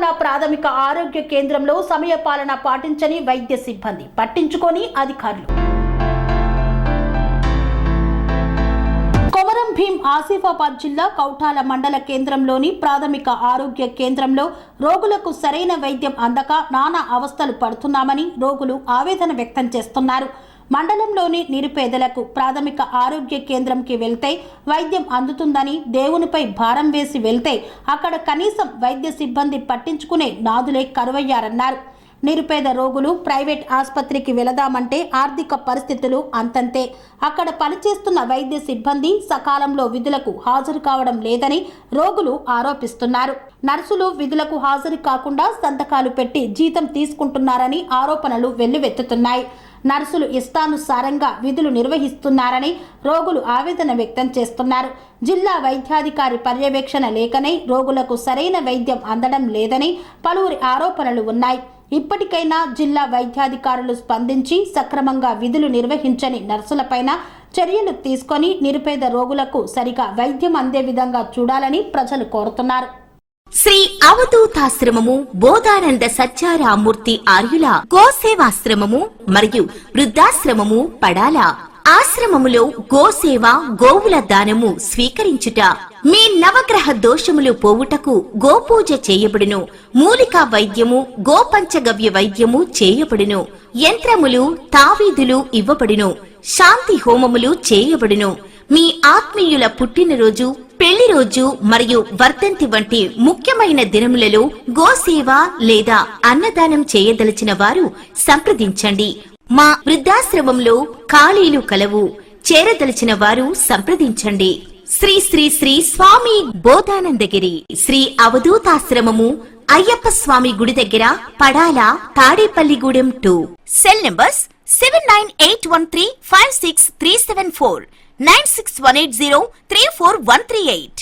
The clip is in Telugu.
పడాల ప్రాథమిక ఆరోగ్య కేంద్రంలో సమయపాలన పాటించని వైద్య సిబ్బంది, పట్టించుకొని అధికారులు. కొమరం భీం ఆసిఫాబాద్ జిల్లా కౌటాల మండల కేంద్రంలోని ప్రాథమిక ఆరోగ్య కేంద్రంలో రోగులకు సరైన వైద్యం అందక నానా అవస్థలు పడుతున్నామని రోగులు ఆవేదన వ్యక్తం చేస్తున్నారు. మండలంలోని నిరుపేదలకు ప్రాథమిక ఆరోగ్య కేంద్రంకి వెళ్తే వైద్యం అందుతుందని దేవునిపై భారం వేసి వెళ్తే అక్కడ కనీసం వైద్య సిబ్బంది పట్టించుకునే నాదులే కరువయ్యారన్నారు. నిరుపేద రోగులు ప్రైవేట్ ఆసుపత్రికి వెళదామంటే ఆర్థిక పరిస్థితులు అంతంతే. అక్కడ పనిచేస్తున్న వైద్య సిబ్బంది సకాలంలో విధులకు హాజరు కావడం లేదని రోగులు ఆరోపిస్తున్నారు. నర్సులు విధులకు హాజరు కాకుండా సంతకాలు పెట్టి జీతం తీసుకుంటున్నారని ఆరోపణలు వెల్లువెత్తుతున్నాయి. నర్సులు ఇష్టానుసారంగా విధులు నిర్వహిస్తున్నారని రోగులు ఆవేదన వ్యక్తం చేస్తున్నారు. జిల్లా వైద్యాధికారి పర్యవేక్షణ లేకనే రోగులకు సరైన వైద్యం అందడం లేదని పలువురి ఆరోపణలు ఉన్నాయి. ఇప్పటికైనా జిల్లా వైద్యాధికారులు స్పందించి సక్రమంగా విధులు నిర్వహించని నర్సులపైన చర్యలు తీసుకొని నిరుపేద రోగులకు సరిగా వైద్యం అందే విధంగా చూడాలని ప్రజలు కోరుతున్నారు. శ్రీ అవధూతాశ్రమము బోధానంద సత్యారామూర్తి ఆర్యుల గోసేవాశ్రమము మరియు వృద్ధాశ్రమము పడాల. ఆశ్రమములో గోసేవ, గోవుల దానము స్వీకరించుట, మీ నవగ్రహ దోషములు పోవుటకు గోపూజ చేయబడును. మూలికా వైద్యము, గోపంచగవ్య వైద్యము చేయబడును. యంత్రములు, తావీదులు ఇవ్వబడును. శాంతి హోమములు చేయబడును. మీ ఆత్మీయుల పుట్టినరోజు, పెళ్లి రోజు మరియు వర్ధంతి వంటి ముఖ్యమైన దినములలో గోసేవ లేదా అన్నదానం చేయదలిచిన వారు సంప్రదించండి. మా వృద్ధాశ్రమంలో ఖాళీలు కలవు. చేరదలిచిన వారు సంప్రదించండి. శ్రీ శ్రీ శ్రీ స్వామి బోధానందగిరి శ్రీ అవధూతాశ్రమము, అయ్యప్ప స్వామి గుడి దగ్గర, పడాల, తాడేపల్లిగూడెం 2. Cell numbers 7981356374, 96180341138.